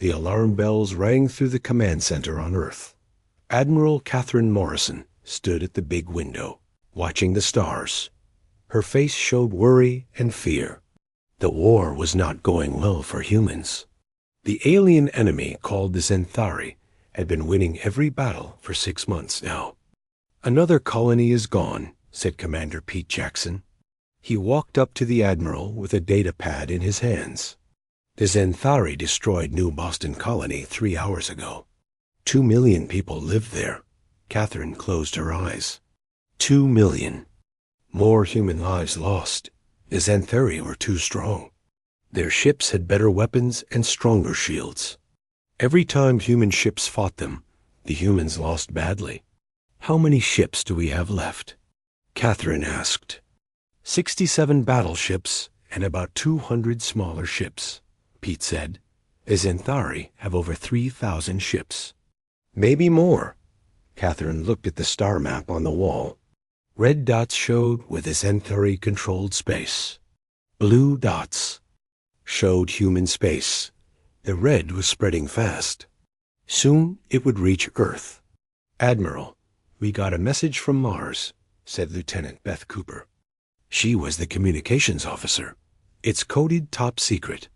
The alarm bells rang through the command center on Earth. Admiral Catherine Morrison stood at the big window, watching the stars. Her face showed worry and fear. The war was not going well for humans. The alien enemy called the Zenthari had been winning every battle for 6 months now. "Another colony is gone," said Commander Pete Jackson. He walked up to the Admiral with a data pad in his hands. The Zenthari destroyed New Boston Colony 3 hours ago. 2 million people lived there. Catherine closed her eyes. 2 million. More human lives lost. The Zenthari were too strong. Their ships had better weapons and stronger shields. Every time human ships fought them, the humans lost badly. "How many ships do we have left?" Catherine asked. 67 battleships and about 200 smaller ships, Pete said. The Zenthari have over 3,000 ships. Maybe more. Catherine looked at the star map on the wall. Red dots showed where the Zenthari controlled space. Blue dots showed human space. The red was spreading fast. Soon it would reach Earth. "Admiral, we got a message from Mars," said Lieutenant Beth Cooper. She was the communications officer. "It's coded top secret."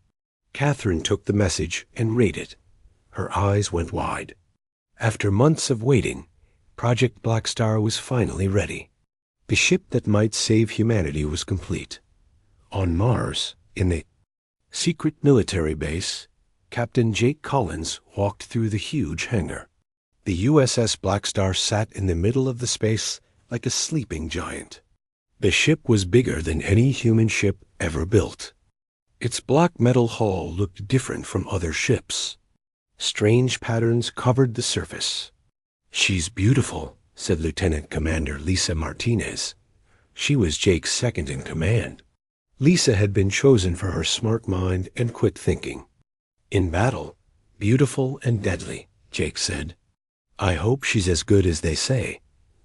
Catherine took the message and read it. Her eyes went wide. After months of waiting, Project Blackstar was finally ready. The ship that might save humanity was complete. On Mars, in the secret military base, Captain Jake Collins walked through the huge hangar. The USS Blackstar sat in the middle of the space like a sleeping giant. The ship was bigger than any human ship ever built. Its black metal hull looked different from other ships. Strange patterns covered the surface. "She's beautiful," said Lieutenant Commander Lisa Martinez. She was Jake's second in command. Lisa had been chosen for her smart mind and quick thinking. "In battle, beautiful and deadly," Jake said. "I hope she's as good as they say."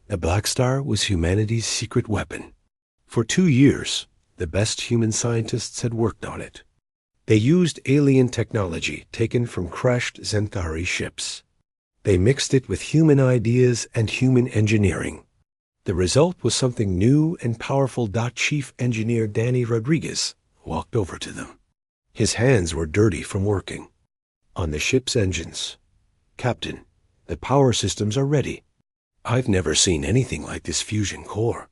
The Blackstar was humanity's secret weapon. For 2 years, the best human scientists had worked on it. They used alien technology taken from crashed Zenthari ships. They mixed it with human ideas and human engineering. The result was something new and powerful. Chief Engineer Danny Rodriguez walked over to them. His hands were dirty from working. On the ship's engines. "Captain, the power systems are ready. I've never seen anything like this fusion core.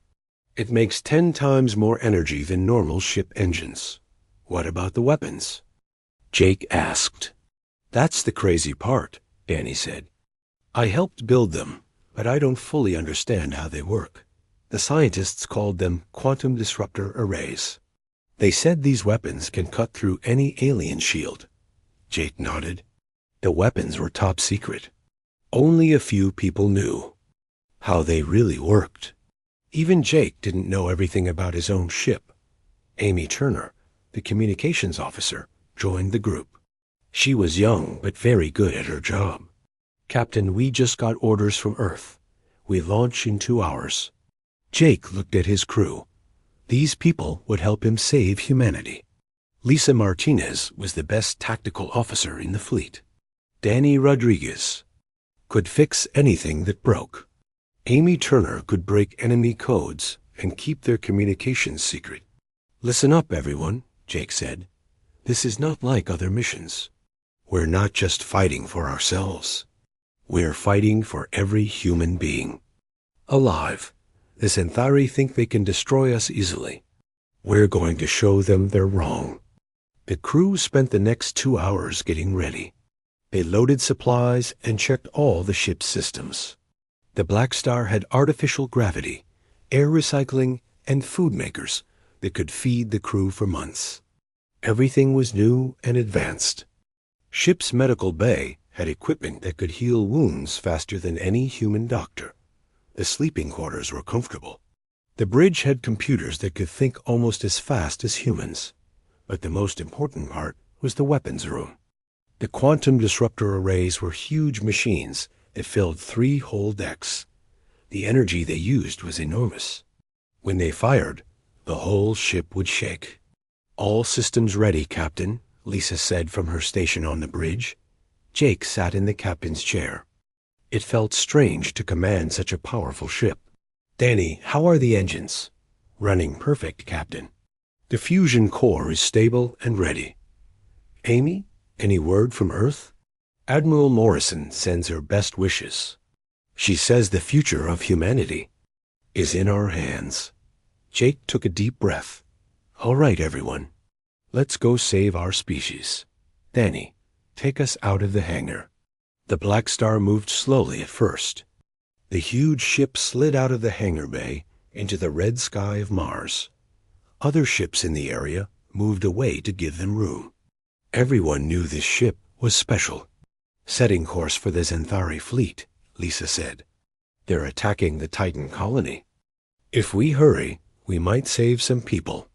It makes 10 times more energy than normal ship engines." "What about the weapons?" Jake asked. "That's the crazy part," Danny said. "I helped build them, but I don't fully understand how they work. The scientists called them quantum disruptor arrays. They said these weapons can cut through any alien shield." Jake nodded. "The weapons were top secret. Only a few people knew how they really worked. Even Jake didn't know everything about his own ship. Amy Turner, the communications officer, joined the group. She was young but very good at her job. "Captain, we just got orders from Earth. We launch in 2 hours." Jake looked at his crew. These people would help him save humanity. Lisa Martinez was the best tactical officer in the fleet. Danny Rodriguez could fix anything that broke. Amy Turner could break enemy codes and keep their communications secret. "Listen up, everyone," Jake said. "This is not like other missions. We're not just fighting for ourselves. We're fighting for every human being. Alive. The Zenthari think they can destroy us easily. We're going to show them they're wrong." The crew spent the next 2 hours getting ready. They loaded supplies and checked all the ship's systems. The Blackstar had artificial gravity, air recycling, and food makers that could feed the crew for months. Everything was new and advanced. Ship's medical bay had equipment that could heal wounds faster than any human doctor. The sleeping quarters were comfortable. The bridge had computers that could think almost as fast as humans. But the most important part was the weapons room. The quantum disruptor arrays were huge machines that filled 3 whole decks. The energy they used was enormous. When they fired, the whole ship would shake. "All systems ready, Captain," Lisa said from her station on the bridge. Jake sat in the captain's chair. It felt strange to command such a powerful ship. Danny, how are the engines? Running perfect, Captain. The fusion core is stable and ready. Amy, any word from Earth? Admiral Morrison sends her best wishes. She says the future of humanity is in our hands. Jake took a deep breath. All right, everyone. Let's go save our species. Danny, take us out of the hangar. The Blackstar moved slowly at first. The huge ship slid out of the hangar bay into the red sky of Mars. Other ships in the area moved away to give them room. Everyone knew this ship was special. Setting course for the Xanthari fleet, Lisa said. They're attacking the Titan colony. If we hurry, we might save some people.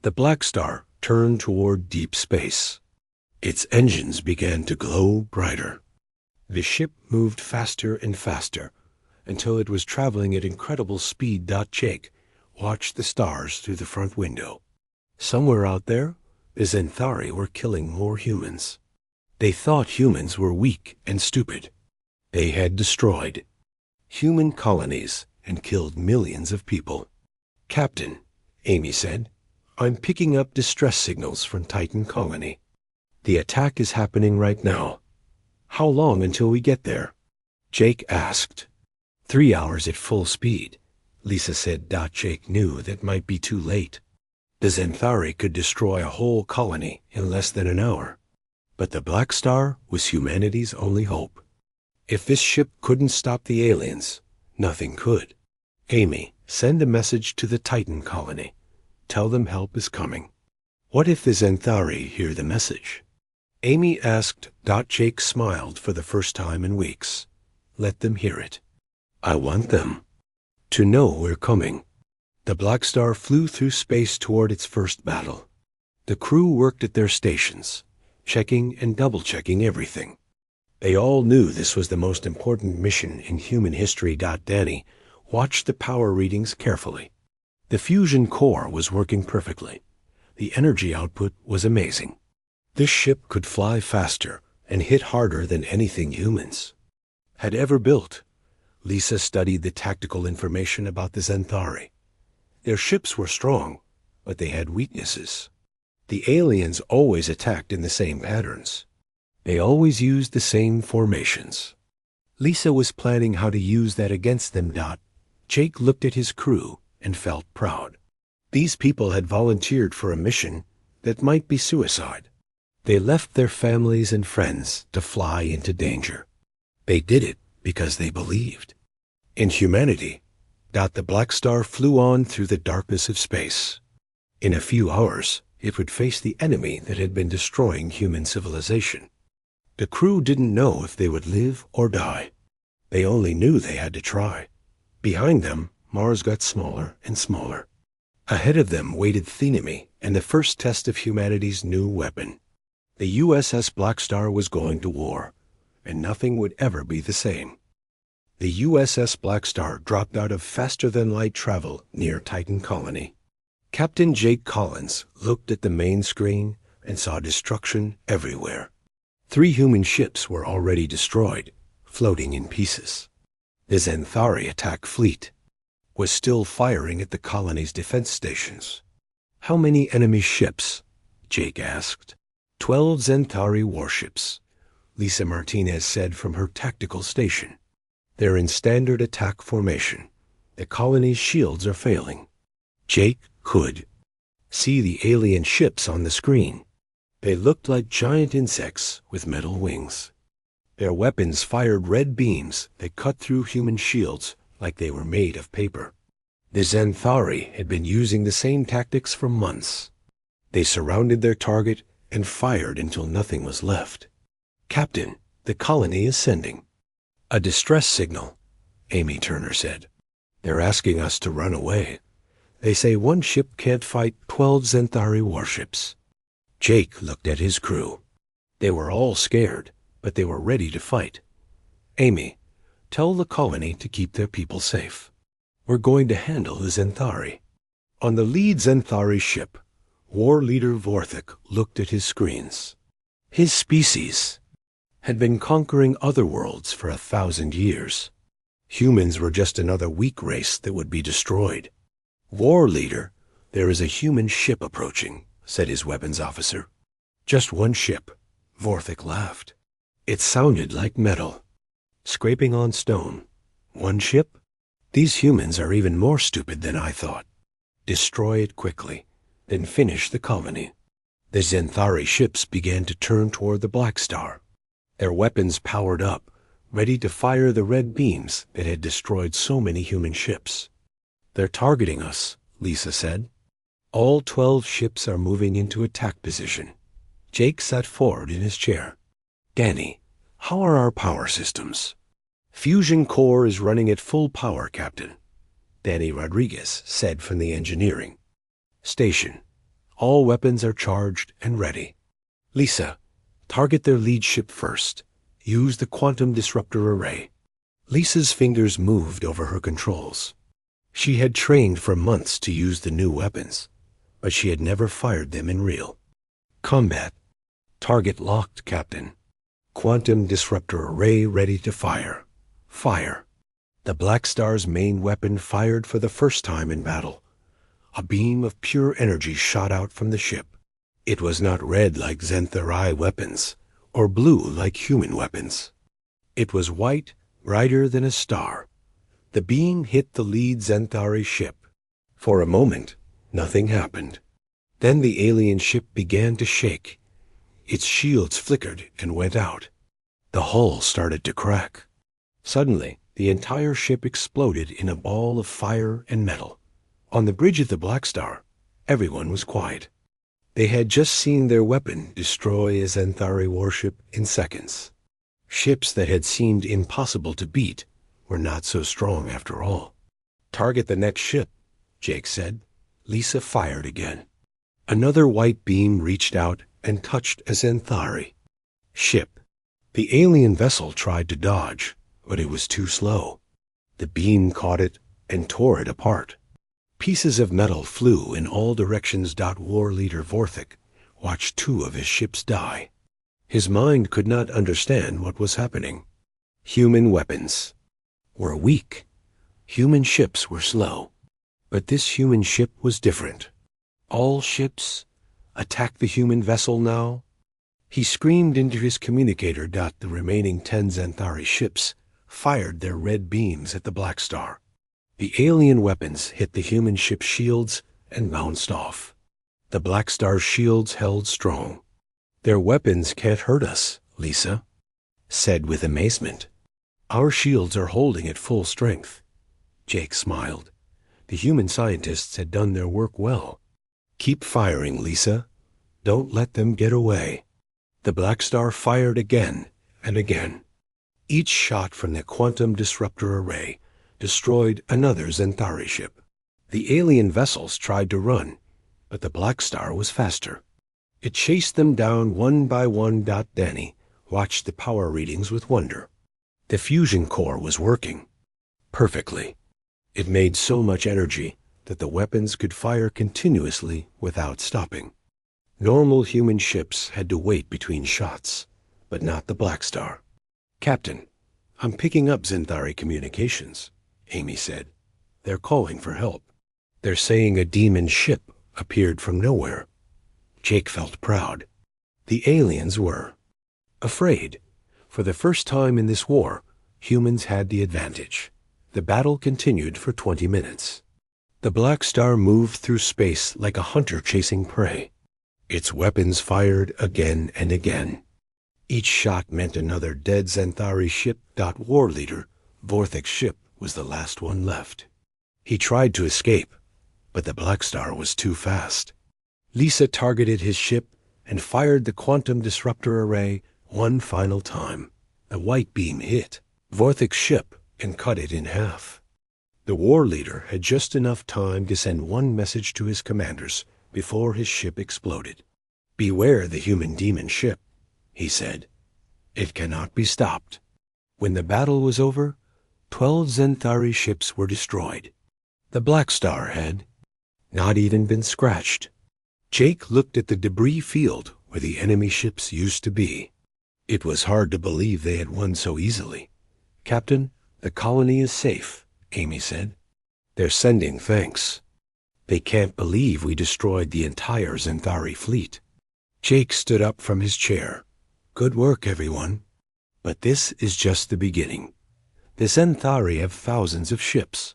The Blackstar turned toward deep space. Its engines began to glow brighter. The ship moved faster and faster until it was traveling at incredible speed. Jake watched the stars through the front window. Somewhere out there, the Xanthari were killing more humans. They thought humans were weak and stupid. They had destroyed human colonies and killed millions of people. Captain, Amy said, I'm picking up distress signals from Titan colony. The attack is happening right now. How long until we get there? Jake asked. 3 hours at full speed, Lisa said. Jake knew that might be too late. The Xanthari could destroy a whole colony in less than an hour. But the Blackstar was humanity's only hope. If this ship couldn't stop the aliens, nothing could. Amy, send a message to the Titan colony. Tell them help is coming. What if the Xanthari hear the message? Amy asked. Jake smiled for the first time in weeks. Let them hear it. I want them to know we're coming. The Blackstar flew through space toward its first battle. The crew worked at their stations, checking and double-checking everything. They all knew this was the most important mission in human history. Danny watched the power readings carefully. The fusion core was working perfectly. The energy output was amazing. This ship could fly faster and hit harder than anything humans had ever built. Lisa studied the tactical information about the Xanthari. Their ships were strong, but they had weaknesses. The aliens always attacked in the same patterns. They always used the same formations. Lisa was planning how to use that against them. Jake looked at his crew and felt proud. These people had volunteered for a mission that might be suicide. They left their families and friends to fly into danger. They did it because they believed in humanity. The Blackstar flew on through the darkness of space. In a few hours, it would face the enemy that had been destroying human civilization. The crew didn't know if they would live or die. They only knew they had to try. Behind them, Mars got smaller and smaller. Ahead of them waited Thenemy and the first test of humanity's new weapon. The USS Blackstar was going to war, and nothing would ever be the same. The USS Blackstar dropped out of faster-than-light travel near Titan colony. Captain Jake Collins looked at the main screen and saw destruction everywhere. 3 human ships were already destroyed, floating in pieces. The Xanthari attack fleet was still firing at the colony's defense stations. How many enemy ships? Jake asked. 12 Xanthari warships, Lisa Martinez said from her tactical station. They're in standard attack formation. The colony's shields are failing. Jake could see the alien ships on the screen. They looked like giant insects with metal wings. Their weapons fired red beams that cut through human shields like they were made of paper. The Xanthari had been using the same tactics for months. They surrounded their target and fired until nothing was left. Captain, the colony is sending a distress signal, Amy Turner said. They're asking us to run away. They say one ship can't fight 12 Xanthari warships. Jake looked at his crew. They were all scared, but they were ready to fight. Amy, tell the colony to keep their people safe. We're going to handle the Xanthari. On the lead Xanthari ship, War Leader Vorthik looked at his screens. His species had been conquering other worlds for 1,000 years. Humans were just another weak race that would be destroyed. "War leader, there is a human ship approaching," said his weapons officer. "Just one ship," Vorthik laughed. It sounded like metal, scraping on stone. "One ship? These humans are even more stupid than I thought. Destroy it quickly, then finish the colony." The Zenthari ships began to turn toward the Blackstar. Their weapons powered up, ready to fire the red beams that had destroyed so many human ships. "They're targeting us," Lisa said. "All 12 ships are moving into attack position." Jake sat forward in his chair. "Danny, how are our power systems?" "Fusion core is running at full power, Captain," Danny Rodriguez said from the engineering station. "All weapons are charged and ready." "Lisa, target their lead ship first. Use the quantum disruptor array." Lisa's fingers moved over her controls. She had trained for months to use the new weapons, but she had never fired them in real combat. "Target locked, Captain. Quantum disruptor array ready to fire." Fire. The Blackstar's main weapon fired for the first time in battle. A beam of pure energy shot out from the ship. It was not red like Zenthari weapons, or blue like human weapons. It was white, brighter than a star. The beam hit the lead Zenthari ship. For a moment, nothing happened. Then the alien ship began to shake. Its shields flickered and went out. The hull started to crack. Suddenly, the entire ship exploded in a ball of fire and metal. On the bridge of the Blackstar, everyone was quiet. They had just seen their weapon destroy a Zenthari warship in seconds. Ships that had seemed impossible to beat were not so strong after all. "Target the next ship," Jake said. Lisa fired again. Another white beam reached out and touched a Zenthari ship. The alien vessel tried to dodge, but it was too slow. The beam caught it and tore it apart. Pieces of metal flew in all directions. War leader Vorthik watched 2 of his ships die. His mind could not understand what was happening. Human weapons were weak. Human ships were slow. But this human ship was different. All ships attack the human vessel now. He screamed into his communicator. The remaining 10 Zenthari ships fired their red beams at the Blackstar. The alien weapons hit the human ship's shields and bounced off. The Blackstar's shields held strong. "Their weapons can't hurt us," Lisa said with amazement. "Our shields are holding at full strength." Jake smiled. The human scientists had done their work well. "Keep firing, Lisa. Don't let them get away." The Blackstar fired again and again. Each shot from the quantum disruptor array destroyed another Zenthari ship. The alien vessels tried to run, but the Blackstar was faster. It chased them down one by one. Danny watched the power readings with wonder. The fusion core was working perfectly. It made so much energy that the weapons could fire continuously without stopping. Normal human ships had to wait between shots, but not the Blackstar. "Captain, I'm picking up Zenthari communications," Amy said. "They're calling for help. They're saying a demon ship appeared from nowhere." Jake felt proud. The aliens were afraid. For the first time in this war, humans had the advantage. The battle continued for 20 minutes. The Blackstar moved through space like a hunter chasing prey. Its weapons fired again and again. Each shot meant another dead Zenthari ship. War leader Vorthik's ship was the last one left. He tried to escape, but the Blackstar was too fast. Lisa targeted his ship and fired the quantum disruptor array one final time. The white beam hit Vorthik's ship and cut it in half. The war leader had just enough time to send one message to his commanders before his ship exploded. "Beware the human demon ship," he said. "It cannot be stopped." When the battle was over, 12 Zenthari ships were destroyed. The Blackstar had not even been scratched. Jake looked at the debris field where the enemy ships used to be. It was hard to believe they had won so easily. "Captain, the colony is safe," Amy said. "They're sending thanks. They can't believe we destroyed the entire Xanthari fleet." Jake stood up from his chair. "Good work, everyone. But this is just the beginning. The Xanthari have thousands of ships.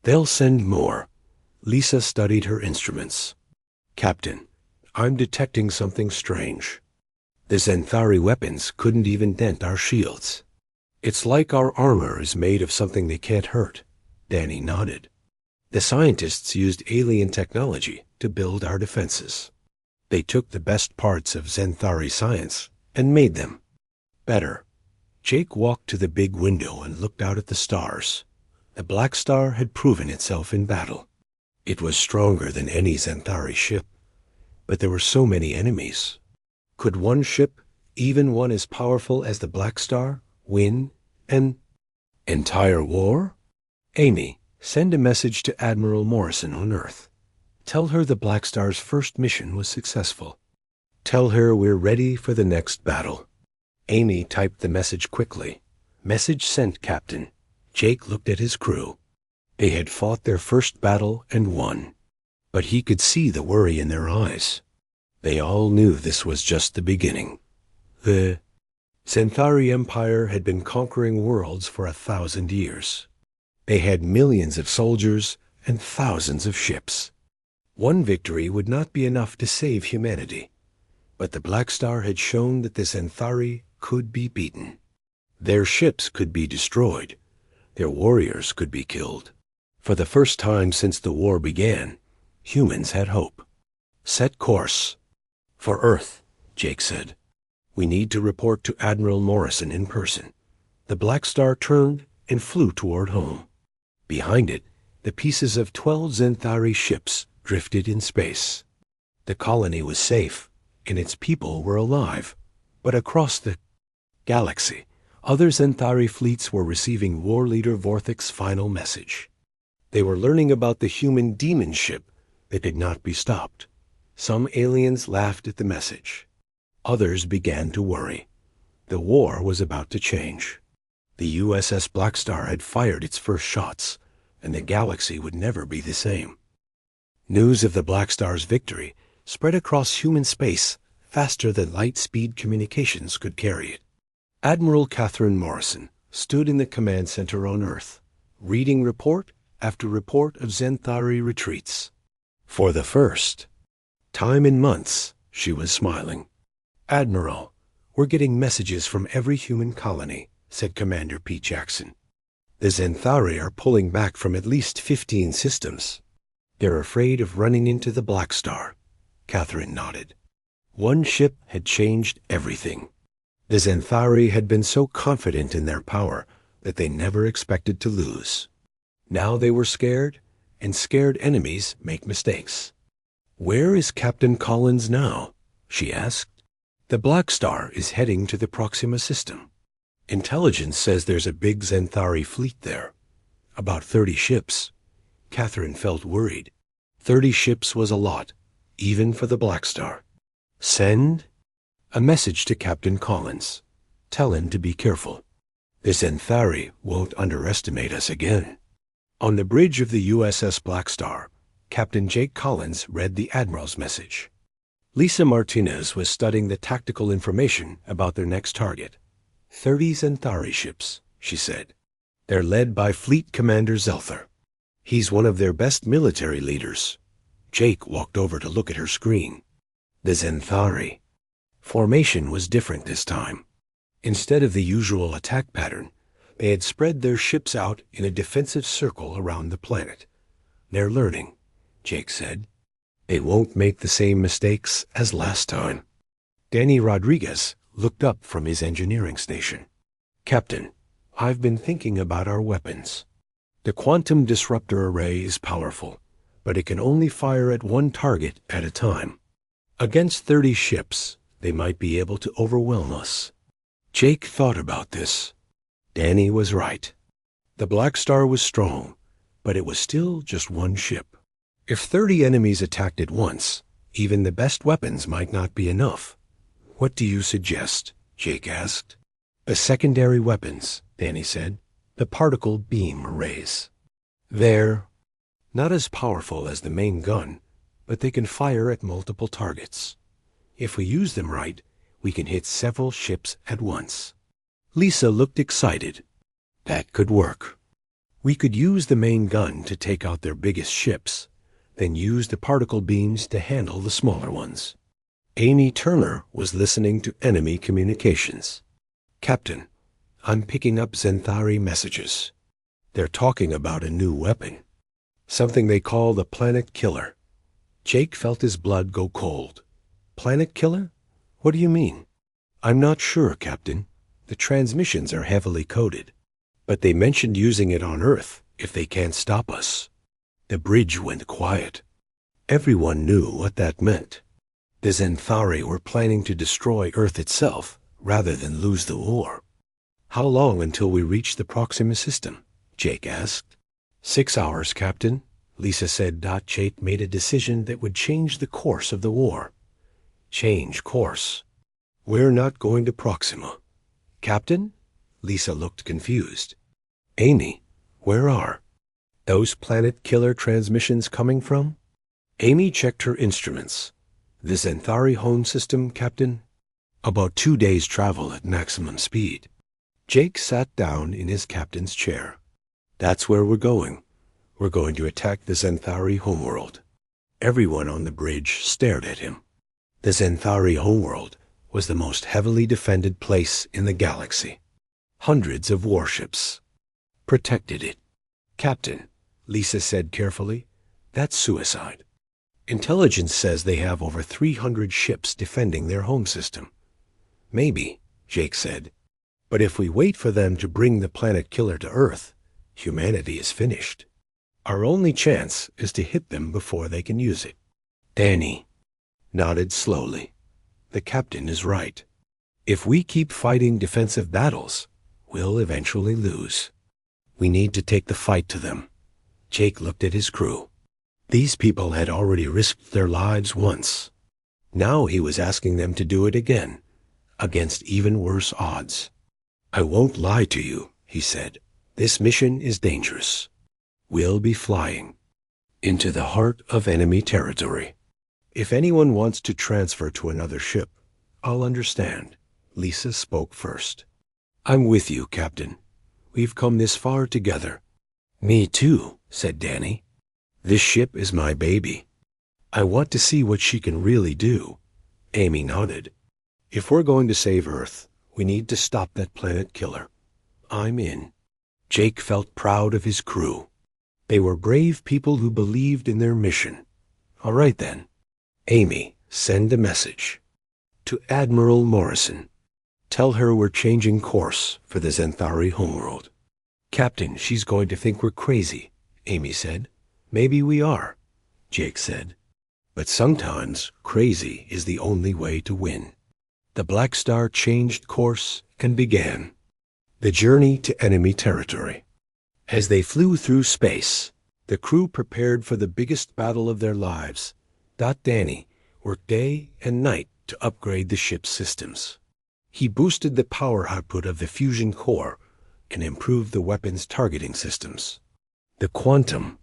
They'll send more." Lisa studied her instruments. "Captain, I'm detecting something strange. The Xanthari weapons couldn't even dent our shields. It's like our armor is made of something they can't hurt." Danny nodded. "The scientists used alien technology to build our defenses. They took the best parts of Xanthari science and made them better." Jake walked to the big window and looked out at the stars. The Blackstar had proven itself in battle. It was stronger than any Xanthari ship, but there were so many enemies. Could one ship, even one as powerful as the Blackstar, win an entire war? "Amy, send a message to Admiral Morrison on Earth. Tell her the Blackstar's first mission was successful. Tell her we're ready for the next battle." Amy typed the message quickly. "Message sent, Captain." Jake looked at his crew. They had fought their first battle and won, but he could see the worry in their eyes. They all knew this was just the beginning. The Xanthari Empire had been conquering worlds for 1,000 years. They had millions of soldiers and thousands of ships. One victory would not be enough to save humanity, but the Blackstar had shown that the Xanthari could be beaten. Their ships could be destroyed. Their warriors could be killed. For the first time since the war began, humans had hope. "Set course for Earth," Jake said. "We need to report to Admiral Morrison in person." The Blackstar turned and flew toward home. Behind it, the pieces of 12 Xanthari ships drifted in space. The colony was safe, and its people were alive. But across the galaxy, other Xanthari fleets were receiving War Leader Vorthic's final message. They were learning about the human demon ship that could not be stopped. Some aliens laughed at the message. Others began to worry. The war was about to change. The USS Blackstar had fired its first shots, and the galaxy would never be the same. News of the Blackstar's victory spread across human space faster than light-speed communications could carry it. Admiral Catherine Morrison stood in the command center on Earth, reading report after report of Xanthari retreats. For the first time in months, she was smiling. "Admiral, we're getting messages from every human colony," said Commander P. Jackson. "The Xanthari are pulling back from at least 15 systems. They're afraid of running into the Blackstar." Catherine nodded. One ship had changed everything. The Xanthari had been so confident in their power that they never expected to lose. Now they were scared, and scared enemies make mistakes. "Where is Captain Collins now?" she asked. "The Blackstar is heading to the Proxima system. Intelligence says there's a big Xanthari fleet there. About 30 ships. Catherine felt worried. 30 ships was a lot, even for the Blackstar. "Send a message to Captain Collins. Tell him to be careful. The Xanthari won't underestimate us again." On the bridge of the USS Blackstar, Captain Jake Collins read the Admiral's message. Lisa Martinez was studying the tactical information about their next target. 30 Xanthari ships, she said. They're led by Fleet Commander Zelther. He's one of their best military leaders. Jake walked over to look at her screen. The Xanthari formation was different this time. Instead of the usual attack pattern, they had spread their ships out in a defensive circle around the planet. "They're learning," Jake said. "They won't make the same mistakes as last time." Danny Rodriguez looked up from his engineering station. "Captain, I've been thinking about our weapons. The quantum disruptor array is powerful, but it can only fire at one target at a time. Against 30 ships, they might be able to overwhelm us." Jake thought about this. Danny was right. The Blackstar was strong, but it was still just one ship. If 30 enemies attacked at once, even the best weapons might not be enough. "What do you suggest?" Jake asked. The secondary weapons, Danny said. The particle beam arrays. They're not as powerful as the main gun, but they can fire at multiple targets. If we use them right, we can hit several ships at once. Lisa looked excited. That could work. We could use the main gun to take out their biggest ships, then use the particle beams to handle the smaller ones. Amy Turner was listening to enemy communications. Captain, I'm picking up Zenthari messages. They're talking about a new weapon, something they call the Planet Killer. Jake felt his blood go cold. Planet Killer? What do you mean? I'm not sure, Captain. The transmissions are heavily coded, but they mentioned using it on Earth if they can't stop us. The bridge went quiet. Everyone knew what that meant. The Zenthari were planning to destroy Earth itself rather than lose the war. How long until we reach the Proxima system? Jake asked. 6 hours, Captain. Lisa said. Jake made a decision that would change the course of the war. Change course. We're not going to Proxima. Captain? Lisa looked confused. Amy, where are those Planet Killer transmissions coming from? Amy checked her instruments. The Zenthari home system, Captain? About 2 days' travel at maximum speed. Jake sat down in his captain's chair. That's where we're going. We're going to attack the Zenthari homeworld. Everyone on the bridge stared at him. The Zenthari homeworld was the most heavily defended place in the galaxy. Hundreds of warships protected it. Captain, Lisa said carefully, that's suicide. Intelligence says they have over 300 ships defending their home system. Maybe, Jake said. But if we wait for them to bring the Planet Killer to Earth, humanity is finished. Our only chance is to hit them before they can use it. Danny nodded slowly. The captain is right. If we keep fighting defensive battles, we'll eventually lose. We need to take the fight to them. Jake looked at his crew. These people had already risked their lives once. Now he was asking them to do it again, against even worse odds. I won't lie to you, he said. This mission is dangerous. We'll be flying into the heart of enemy territory. If anyone wants to transfer to another ship, I'll understand. Lisa spoke first. I'm with you, Captain. We've come this far together. Me too, said Danny. This ship is my baby. I want to see what she can really do. Amy nodded. If we're going to save Earth, we need to stop that Planet Killer. I'm in. Jake felt proud of his crew. They were brave people who believed in their mission. All right then. Amy, send a message to Admiral Morrison. Tell her we're changing course for the Zenthari homeworld. Captain, she's going to think we're crazy, Amy said. Maybe we are, Jake said. But sometimes crazy is the only way to win. The Blackstar changed course and began the journey to enemy territory. As they flew through space, the crew prepared for the biggest battle of their lives. Danny worked day and night to upgrade the ship's systems. He boosted the power output of the fusion core and improved the weapon's targeting systems. The quantum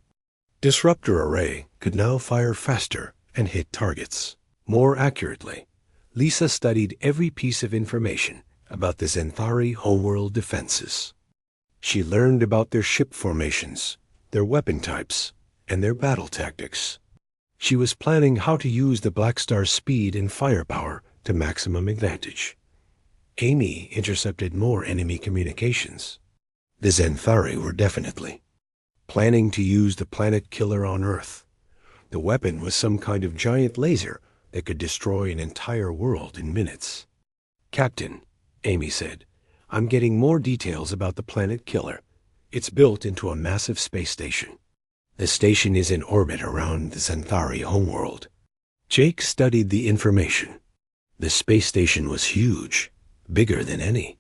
disruptor array could now fire faster and hit targets more accurately. Lisa studied every piece of information about the Zenthari homeworld defenses. She learned about their ship formations, their weapon types, and their battle tactics. She was planning how to use the Blackstar's speed and firepower to maximum advantage. Amy intercepted more enemy communications. The Zenthari were definitely planning to use the Planet Killer on Earth. The weapon was some kind of giant laser that could destroy an entire world in minutes. Captain, Amy said, I'm getting more details about the Planet Killer. It's built into a massive space station. The station is in orbit around the Zenthari homeworld. Jake studied the information. The space station was huge, bigger than any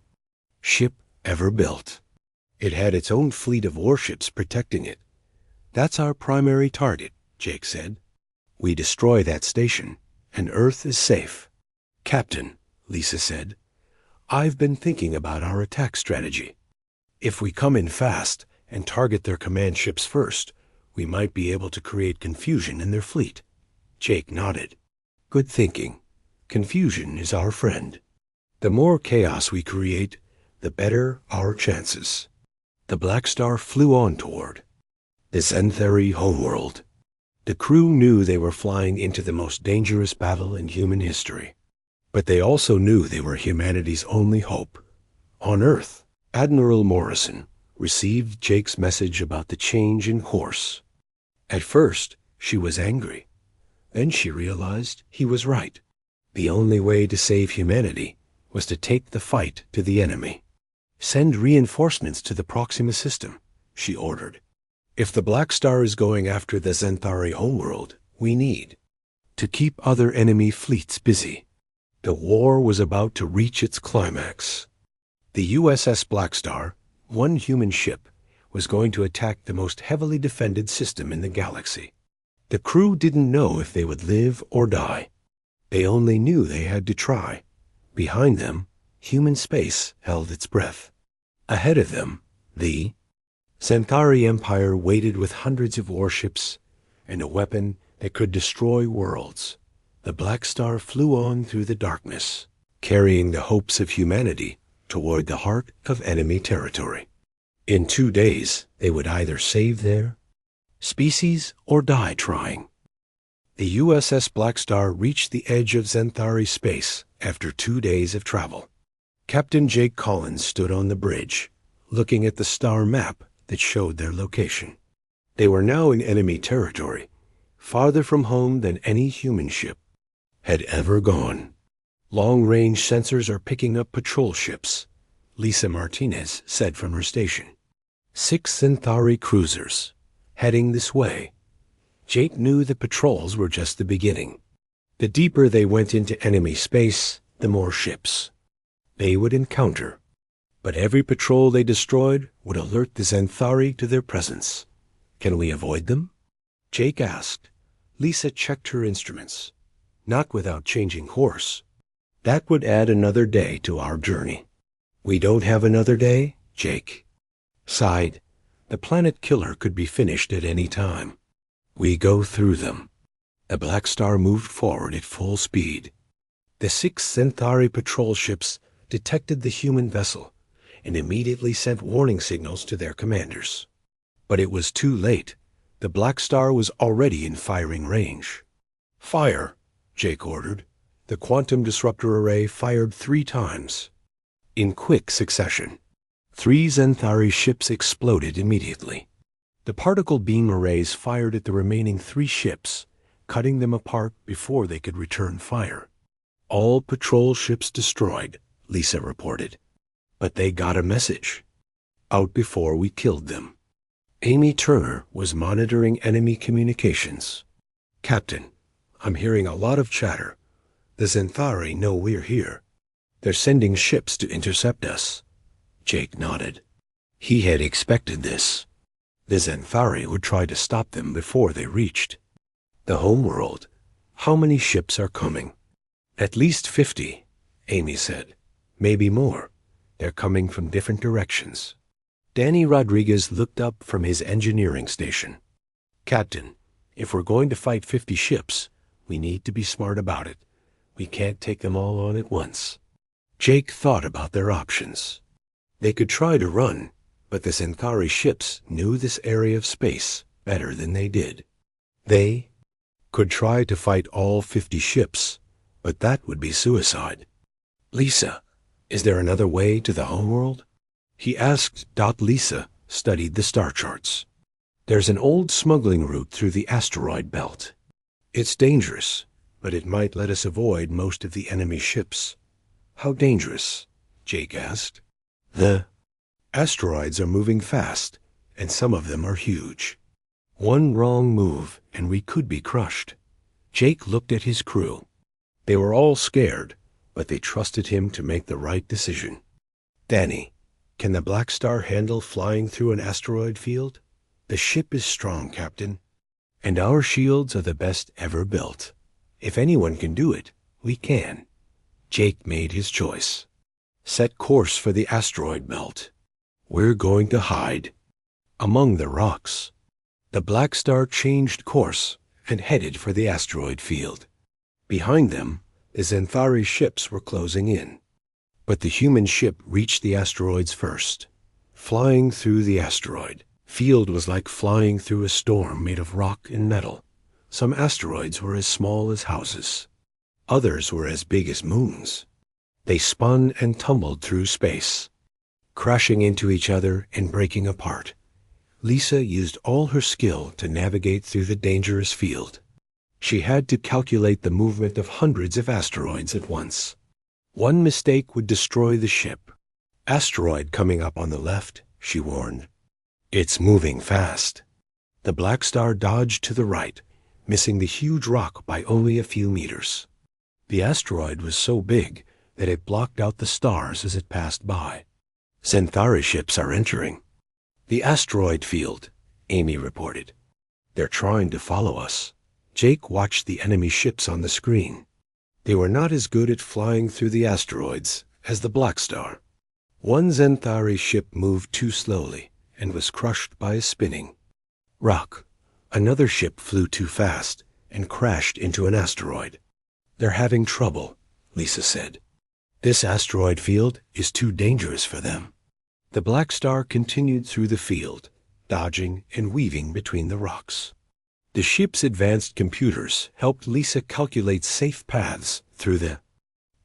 ship ever built. It had its own fleet of warships protecting it. That's our primary target, Jake said. We destroy that station, and Earth is safe. Captain, Lisa said, I've been thinking about our attack strategy. If we come in fast and target their command ships first, we might be able to create confusion in their fleet. Jake nodded. Good thinking. Confusion is our friend. The more chaos we create, the better our chances. The Blackstar flew on toward the Xanthari homeworld. The crew knew they were flying into the most dangerous battle in human history. But they also knew they were humanity's only hope. On Earth, Admiral Morrison received Jake's message about the change in course. At first, she was angry. Then she realized he was right. The only way to save humanity was to take the fight to the enemy. Send reinforcements to the Proxima system, she ordered. If the Blackstar is going after the Xanthari homeworld, we need to keep other enemy fleets busy. The war was about to reach its climax. The USS Blackstar, one human ship, was going to attack the most heavily defended system in the galaxy. The crew didn't know if they would live or die. They only knew they had to try. Behind them, human space held its breath. Ahead of them, the Xanthari Empire waited with hundreds of warships and a weapon that could destroy worlds. The Blackstar flew on through the darkness, carrying the hopes of humanity toward the heart of enemy territory. In 2 days, they would either save their species or die trying. The USS Blackstar reached the edge of Xanthari space after 2 days of travel. Captain Jake Collins stood on the bridge, looking at the star map that showed their location. They were now in enemy territory, farther from home than any human ship had ever gone. Long-range sensors are picking up patrol ships, Lisa Martinez said from her station. 6 Xanthari cruisers, heading this way. Jake knew the patrols were just the beginning. The deeper they went into enemy space, the more ships they would encounter. But every patrol they destroyed would alert the Xanthari to their presence. Can we avoid them? Jake asked. Lisa checked her instruments. Not without changing course. That would add another day to our journey. We don't have another day, Jake sighed. The planet killer could be finished at any time. We go through them. The Blackstar moved forward at full speed. The 6 Xanthari patrol ships detected the human vessel and immediately sent warning signals to their commanders. But it was too late. The Blackstar was already in firing range. Fire, Jake ordered. The quantum disruptor array fired 3 times. In quick succession, 3 Xanthari ships exploded immediately. The particle beam arrays fired at the remaining 3 ships, cutting them apart before they could return fire. All patrol ships destroyed, Lisa reported. But they got a message. Out before we killed them. Amy Turner was monitoring enemy communications. Captain, I'm hearing a lot of chatter. The Xanthari know we're here. They're sending ships to intercept us. Jake nodded. He had expected this. The Xanthari would try to stop them before they reached the homeworld. How many ships are coming? At least 50, Amy said. Maybe more. They're coming from different directions. Danny Rodriguez looked up from his engineering station. Captain, if we're going to fight 50 ships, we need to be smart about it. We can't take them all on at once. Jake thought about their options. They could try to run, but the Xanthari ships knew this area of space better than they did. They could try to fight all 50 ships, but that would be suicide. Lisa, is there another way to the homeworld? He asked. Lisa studied the star charts. There's an old smuggling route through the asteroid belt. It's dangerous, but it might let us avoid most of the enemy ships. How dangerous? Jake asked. The asteroids are moving fast, and some of them are huge. One wrong move, and we could be crushed. Jake looked at his crew. They were all scared, but they trusted him to make the right decision. Danny, can the Blackstar handle flying through an asteroid field? The ship is strong, Captain, and our shields are the best ever built. If anyone can do it, we can. Jake made his choice. Set course for the asteroid belt. We're going to hide among the rocks. The Blackstar changed course and headed for the asteroid field. Behind them, the Xanthari ships were closing in. But the human ship reached the asteroids first. Flying through the asteroid field was like flying through a storm made of rock and metal. Some asteroids were as small as houses. Others were as big as moons. They spun and tumbled through space, crashing into each other and breaking apart. Lisa used all her skill to navigate through the dangerous field. She had to calculate the movement of hundreds of asteroids at once. One mistake would destroy the ship. Asteroid coming up on the left, she warned. It's moving fast. The Blackstar dodged to the right, missing the huge rock by only a few meters. The asteroid was so big that it blocked out the stars as it passed by. Xanthari ships are entering the asteroid field, Amy reported. They're trying to follow us. Jake watched the enemy ships on the screen. They were not as good at flying through the asteroids as the Blackstar. One Xanthari ship moved too slowly and was crushed by a spinning rock. Another ship flew too fast and crashed into an asteroid. They're having trouble, Lisa said. This asteroid field is too dangerous for them. The Blackstar continued through the field, dodging and weaving between the rocks. The ship's advanced computers helped Lisa calculate safe paths through the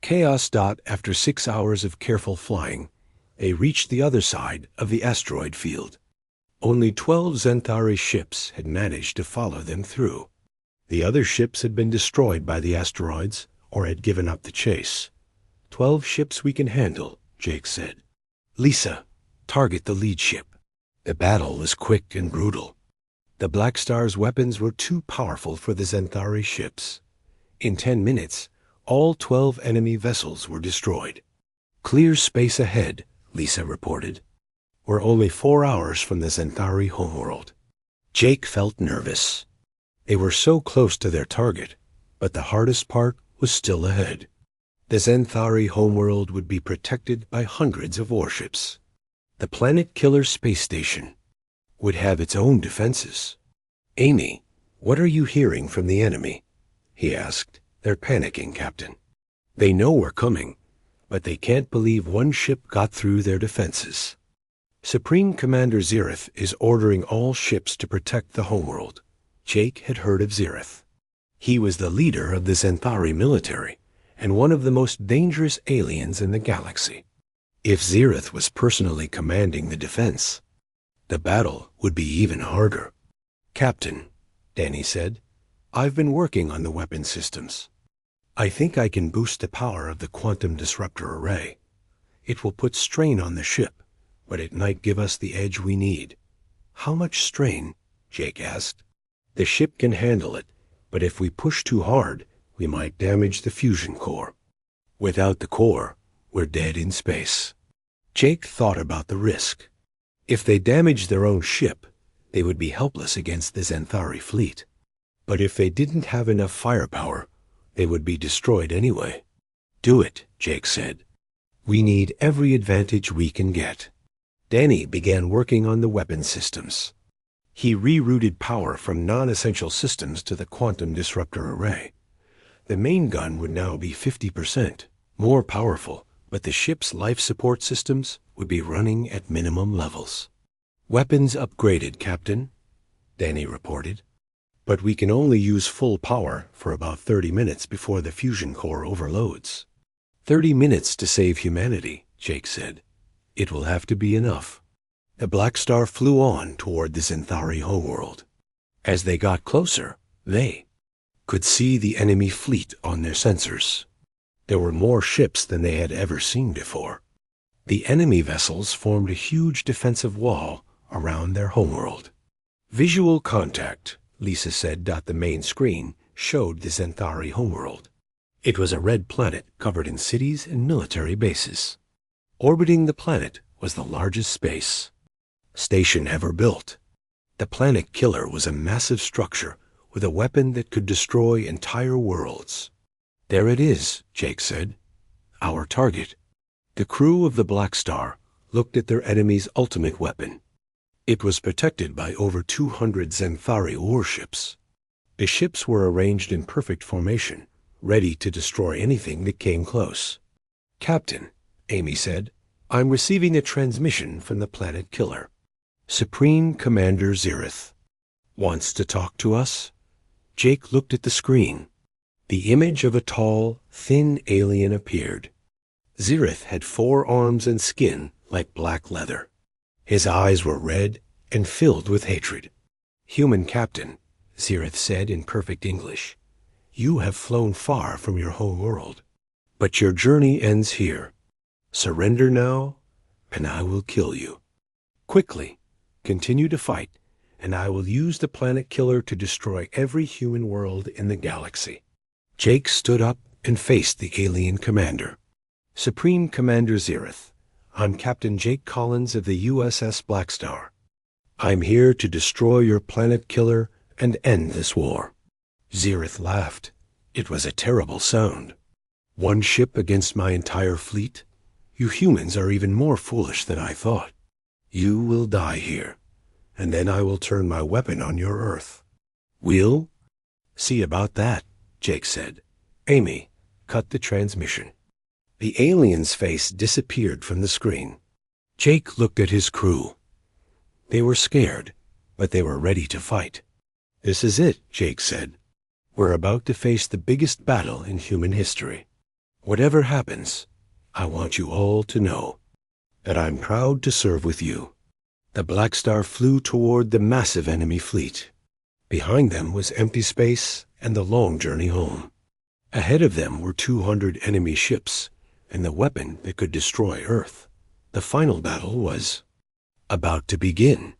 chaos. After 6 hours of careful flying, they reached the other side of the asteroid field. Only 12 Xanthari ships had managed to follow them through. The other ships had been destroyed by the asteroids or had given up the chase. 12 ships we can handle, Jake said. Lisa, target the lead ship. The battle was quick and brutal. The Blackstar's weapons were too powerful for the Xanthari ships. In 10 minutes, all 12 enemy vessels were destroyed. Clear space ahead, Lisa reported. We're only 4 hours from the Xanthari homeworld. Jake felt nervous. They were so close to their target, but the hardest part was still ahead. The Xanthari homeworld would be protected by hundreds of warships. The Planet Killer space station would have its own defenses. Amy, what are you hearing from the enemy? He asked. They're panicking, Captain. They know we're coming, but they can't believe one ship got through their defenses. Supreme Commander Xerath is ordering all ships to protect the homeworld. Jake had heard of Xerath. He was the leader of the Xanthari military and one of the most dangerous aliens in the galaxy. If Xerath was personally commanding the defense, the battle would be even harder. Captain, Danny said, I've been working on the weapon systems. I think I can boost the power of the quantum disruptor array. It will put strain on the ship, but it might give us the edge we need. How much strain? Jake asked. The ship can handle it, but if we push too hard, we might damage the fusion core. Without the core, we're dead in space. Jake thought about the risk. If they damaged their own ship, they would be helpless against the Xanthari fleet. But if they didn't have enough firepower, they would be destroyed anyway. Do it, Jake said. We need every advantage we can get. Danny began working on the weapon systems. He rerouted power from non-essential systems to the quantum disruptor array. The main gun would now be 50% more powerful, but the ship's life support systems would be running at minimum levels. Weapons upgraded, Captain, Danny reported. But we can only use full power for about 30 minutes before the fusion core overloads. 30 minutes to save humanity, Jake said. It will have to be enough. The Blackstar flew on toward the Xanthari homeworld. As they got closer, they could see the enemy fleet on their sensors. There were more ships than they had ever seen before. The enemy vessels formed a huge defensive wall around their homeworld. Visual contact, Lisa said. The main screen showed the Xanthari homeworld. It was a red planet covered in cities and military bases. Orbiting the planet was the largest space station ever built. The Planet Killer was a massive structure with a weapon that could destroy entire worlds. There it is, Jake said. Our target. The crew of the Blackstar looked at their enemy's ultimate weapon. It was protected by over 200 Xanthari warships. The ships were arranged in perfect formation, ready to destroy anything that came close. "Captain," Amy said, "I'm receiving a transmission from the planet killer. Supreme Commander Zirith wants to talk to us." Jake looked at the screen. The image of a tall, thin alien appeared. Zirith had 4 arms and skin like black leather. His eyes were red and filled with hatred. "Human captain," Zirith said in perfect English, "you have flown far from your home world, but your journey ends here. Surrender now, and I will kill you. Quickly, continue to fight, and I will use the planet killer to destroy every human world in the galaxy." Jake stood up and faced the alien commander. "Supreme Commander Zirith, I'm Captain Jake Collins of the USS Blackstar. I'm here to destroy your planet killer and end this war." Zirith laughed. It was a terrible sound. "One ship against my entire fleet? You humans are even more foolish than I thought. You will die here, and then I will turn my weapon on your Earth." "We'll see about that," Jake said. "Amy, cut the transmission." The alien's face disappeared from the screen. Jake looked at his crew. They were scared, but they were ready to fight. "This is it," Jake said. "We're about to face the biggest battle in human history. Whatever happens, I want you all to know that I'm proud to serve with you." The Blackstar flew toward the massive enemy fleet. Behind them was empty space and the long journey home. Ahead of them were 200 enemy ships and the weapon that could destroy Earth. The final battle was about to begin.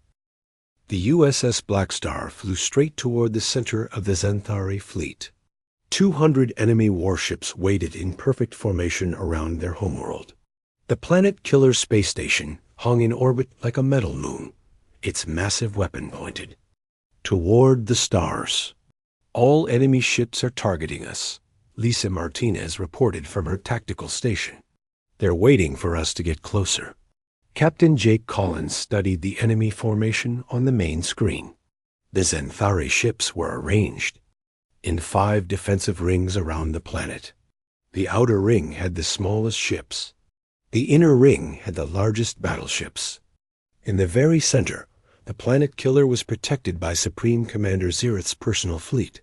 The USS Blackstar flew straight toward the center of the Xanthari fleet. 200 enemy warships waited in perfect formation around their homeworld. The planet killer space station hung in orbit like a metal moon, its massive weapon pointed toward the stars. "All enemy ships are targeting us," Lisa Martinez reported from her tactical station. "They're waiting for us to get closer." Captain Jake Collins studied the enemy formation on the main screen. The Xanthari ships were arranged in 5 defensive rings around the planet. The outer ring had the smallest ships. The inner ring had the largest battleships. In the very center, the planet killer was protected by Supreme Commander Zirith's personal fleet.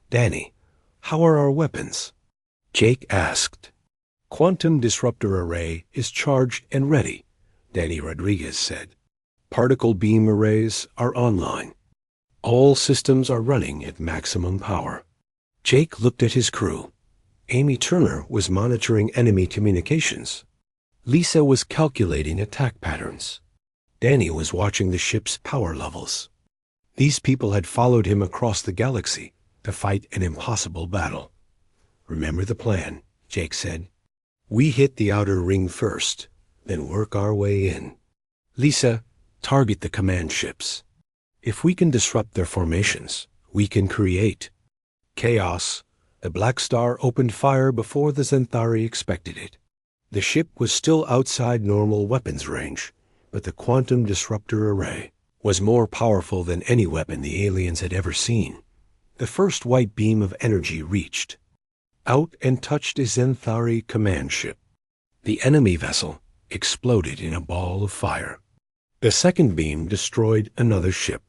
"Danny, how are our weapons?" Jake asked. "Quantum disruptor array is charged and ready," Danny Rodriguez said. "Particle beam arrays are online. All systems are running at maximum power." Jake looked at his crew. Amy Turner was monitoring enemy communications. Lisa was calculating attack patterns. Danny was watching the ship's power levels. These people had followed him across the galaxy to fight an impossible battle. "Remember the plan," Jake said. "We hit the outer ring first, then work our way in. Lisa, target the command ships. If we can disrupt their formations, we can create chaos." The Blackstar opened fire before the Xanthari expected it. The ship was still outside normal weapons range, but the quantum disruptor array was more powerful than any weapon the aliens had ever seen. The first white beam of energy reached out and touched a Xanthari command ship. The enemy vessel exploded in a ball of fire. The second beam destroyed another ship.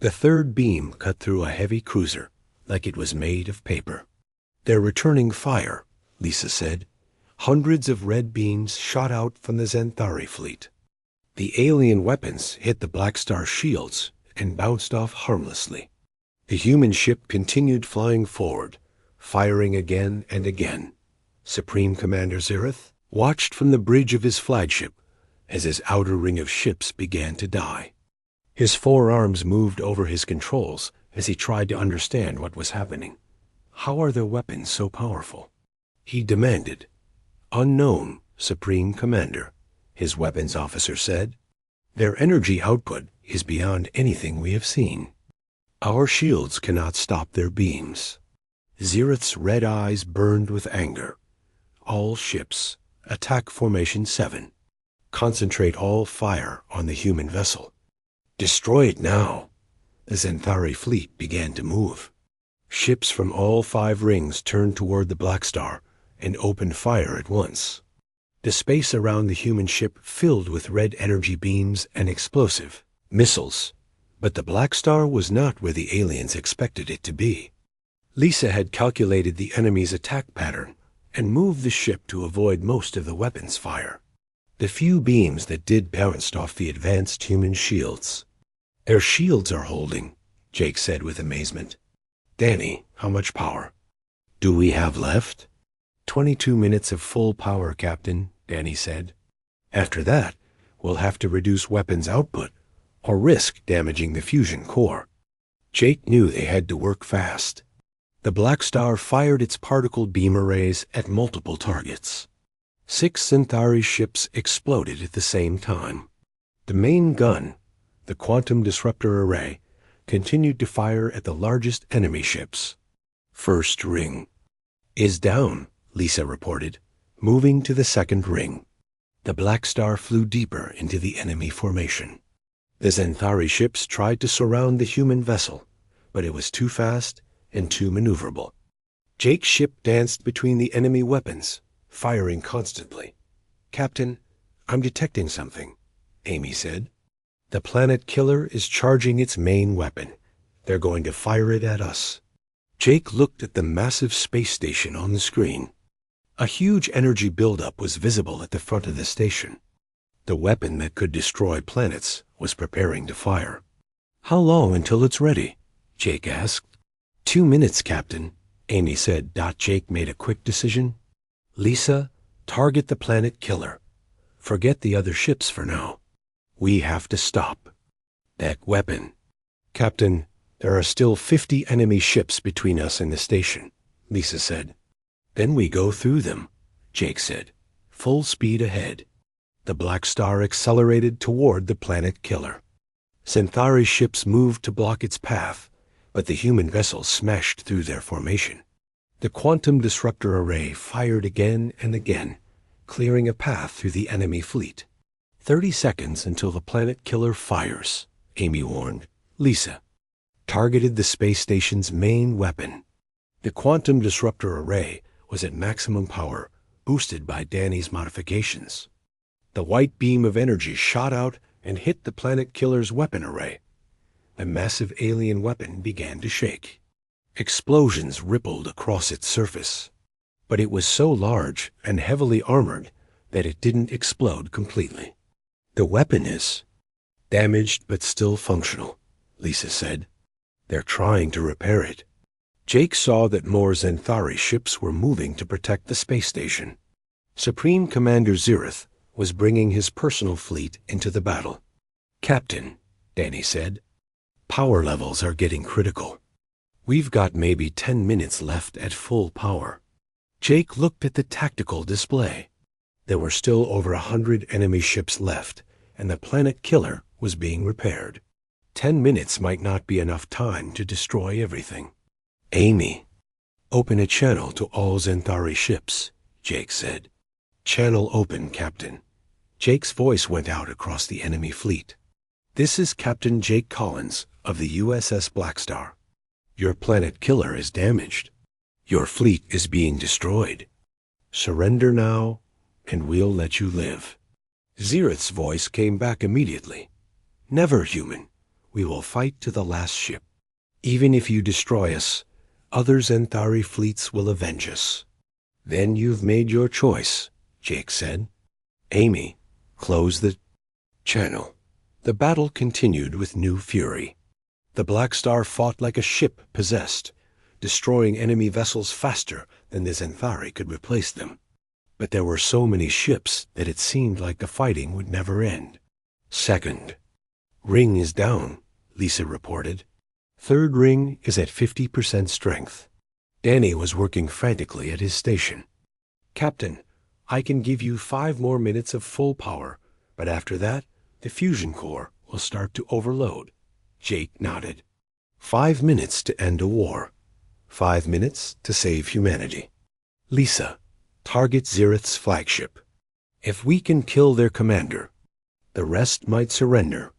The third beam cut through a heavy cruiser like it was made of paper. "They're returning fire," Lisa said. Hundreds of red beams shot out from the Xanthari fleet. The alien weapons hit the Blackstar shields and bounced off harmlessly. The human ship continued flying forward, firing again and again. Supreme Commander Zirith watched from the bridge of his flagship as his outer ring of ships began to die. His 4 arms moved over his controls as he tried to understand what was happening. "How are their weapons so powerful?" he demanded. "Unknown, Supreme Commander," his weapons officer said. "Their energy output is beyond anything we have seen. Our shields cannot stop their beams." Zirith's red eyes burned with anger. "All ships, Attack Formation 7. Concentrate all fire on the human vessel. Destroy it now. The Xanthari fleet began to move. Ships from all 5 rings turned toward the Blackstar and opened fire at once. The space around the human ship filled with red energy beams and explosive missiles. But the Blackstar was not where the aliens expected it to be. Lisa had calculated the enemy's attack pattern and moved the ship to avoid most of the weapons fire. The few beams that did bounced off the advanced human shields. Their shields are holding, Jake said with amazement. Danny, how much power do we have left? 22 minutes of full power, Captain, Danny said. After that, we'll have to reduce weapons output or risk damaging the fusion core. Jake knew they had to work fast. The Blackstar fired its particle beam arrays at multiple targets. 6 Xanthari ships exploded at the same time. The main gun, the quantum disruptor array, continued to fire at the largest enemy ships. First ring is down, Lisa reported, moving to the second ring. The Blackstar flew deeper into the enemy formation. The Xanthari ships tried to surround the human vessel, but it was too fast and too maneuverable. Jake's ship danced between the enemy weapons, firing constantly. Captain, I'm detecting something, Amy said. The planet killer is charging its main weapon. They're going to fire it at us. Jake looked at the massive space station on the screen. A huge energy buildup was visible at the front of the station. The weapon that could destroy planets was preparing to fire. How long until it's ready? Jake asked. 2 minutes, Captain, Amy said. Jake made a quick decision. Lisa, target the planet killer. Forget the other ships for now. We have to stop that weapon. Captain, there are still 50 enemy ships between us and the station, Lisa said. Then we go through them, Jake said. Full speed ahead. The Blackstar accelerated toward the planet killer. Xanthari ships moved to block its path, but the human vessels smashed through their formation. The quantum disruptor array fired again and again, clearing a path through the enemy fleet. 30 seconds until the planet killer fires, Amy warned. Lisa targeted the space station's main weapon. The quantum disruptor array was at maximum power, boosted by Danny's modifications. The white beam of energy shot out and hit the planet killer's weapon array. The massive alien weapon began to shake. Explosions rippled across its surface. But it was so large and heavily armored that it didn't explode completely. The weapon is damaged but still functional, Lisa said. They're trying to repair it. Jake saw that more Xanthari ships were moving to protect the space station. Supreme Commander Zirith was bringing his personal fleet into the battle. Captain, Danny said, power levels are getting critical. We've got maybe 10 minutes left at full power. Jake looked at the tactical display. There were still over 100 enemy ships left, and the planet killer was being repaired. 10 minutes might not be enough time to destroy everything. Amy, open a channel to all Xanthari ships, Jake said. Channel open, Captain. Jake's voice went out across the enemy fleet. This is Captain Jake Collins of the USS Blackstar. Your planet killer is damaged. Your fleet is being destroyed. Surrender now, and we'll let you live. Zirith's voice came back immediately. Never, human. We will fight to the last ship. Even if you destroy us, other Xanthari fleets will avenge us. Then you've made your choice, Jake said. Amy, close the channel. The battle continued with new fury. The Blackstar fought like a ship possessed, destroying enemy vessels faster than the Xanthari could replace them. But there were so many ships that it seemed like the fighting would never end. Second ring is down, Lisa reported. Third ring is at 50% strength. Danny was working frantically at his station. Captain, I can give you 5 more minutes of full power, but after that, the fusion core will start to overload. Jake nodded. 5 minutes to end a war. 5 minutes to save humanity. Lisa, target Zirith's flagship. If we can kill their commander, the rest might surrender.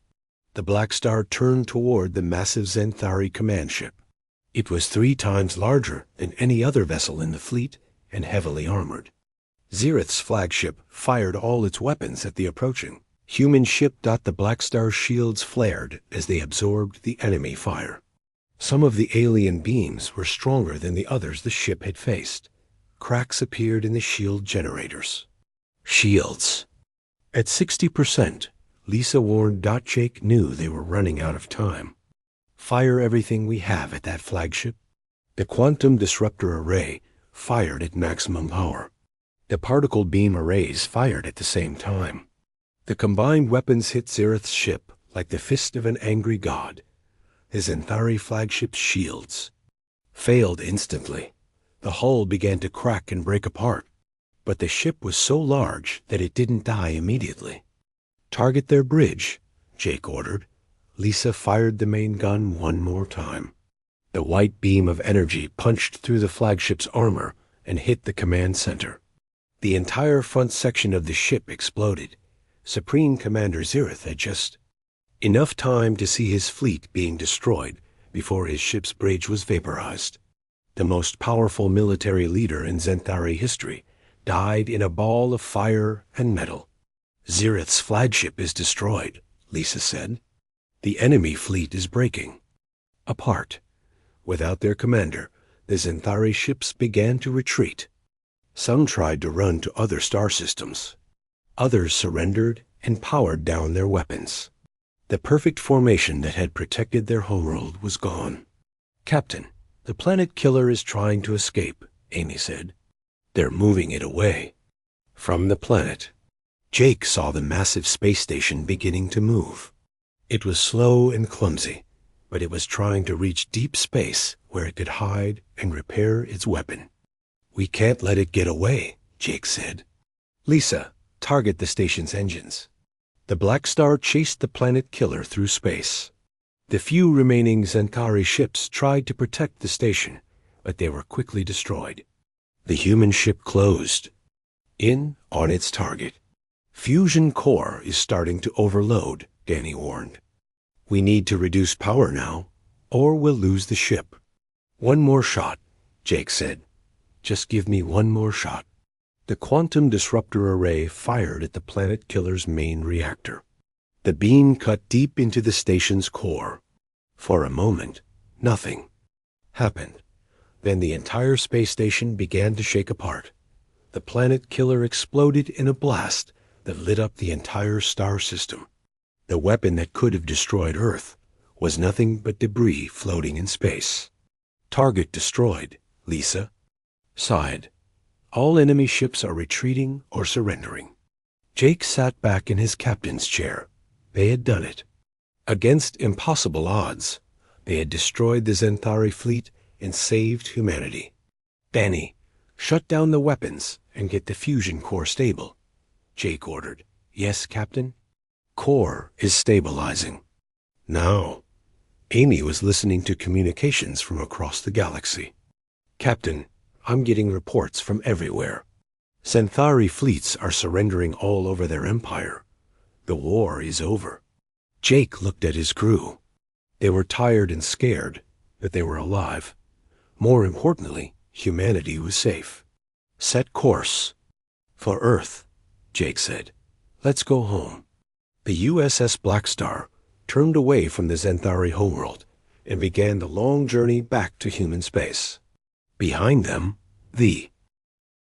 The Blackstar turned toward the massive Xanthari command ship. It was 3 times larger than any other vessel in the fleet and heavily armored. Xerath's flagship fired all its weapons at the approaching human ship. The Blackstar's shields flared as they absorbed the enemy fire. Some of the alien beams were stronger than the others the ship had faced. Cracks appeared in the shield generators. Shields. At 60%, Lisa warned. Jake knew they were running out of time. Fire everything we have at that flagship. The quantum disruptor array fired at maximum power. The particle beam arrays fired at the same time. The combined weapons hit Xerath's ship like the fist of an angry god. His Xanthari flagship's shields failed instantly. The hull began to crack and break apart, but the ship was so large that it didn't die immediately. Target their bridge, Jake ordered. Lisa fired the main gun one more time. The white beam of energy punched through the flagship's armor and hit the command center. The entire front section of the ship exploded. Supreme Commander Xerath had just enough time to see his fleet being destroyed before his ship's bridge was vaporized. The most powerful military leader in Xanthari history died in a ball of fire and metal. Xerath's flagship is destroyed, Lisa said. The enemy fleet is breaking apart. Without their commander, the Xanthari ships began to retreat. Some tried to run to other star systems. Others surrendered and powered down their weapons. The perfect formation that had protected their homeworld was gone. Captain, the planet killer is trying to escape, Amy said. They're moving it away from the planet. Jake saw the massive space station beginning to move. It was slow and clumsy, but it was trying to reach deep space where it could hide and repair its weapon. We can't let it get away, Jake said. Lisa, target the station's engines. The Blackstar chased the planet killer through space. The few remaining Xanthari ships tried to protect the station, but they were quickly destroyed. The human ship closed in on its target. Fusion core is starting to overload, Danny warned. We need to reduce power now, or we'll lose the ship. One more shot, Jake said. Just give me one more shot. The quantum disruptor array fired at the planet killer's main reactor. The beam cut deep into the station's core. For a moment, nothing happened. Then the entire space station began to shake apart. The planet killer exploded in a blast that lit up the entire star system. The weapon that could have destroyed Earth was nothing but debris floating in space. Target destroyed, Lisa sighed. All enemy ships are retreating or surrendering. Jake sat back in his captain's chair. They had done it. Against impossible odds, they had destroyed the Xanthari fleet and saved humanity. Danny, shut down the weapons and get the fusion core stable, Jake ordered. Yes, Captain? Core is stabilizing. Now, Amy was listening to communications from across the galaxy. Captain, I'm getting reports from everywhere. Xanthari fleets are surrendering all over their empire. The war is over. Jake looked at his crew. They were tired and scared, but they were alive. More importantly, humanity was safe. Set course for Earth, Jake said. Let's go home. The USS Blackstar turned away from the Xanthari homeworld and began the long journey back to human space. Behind them, the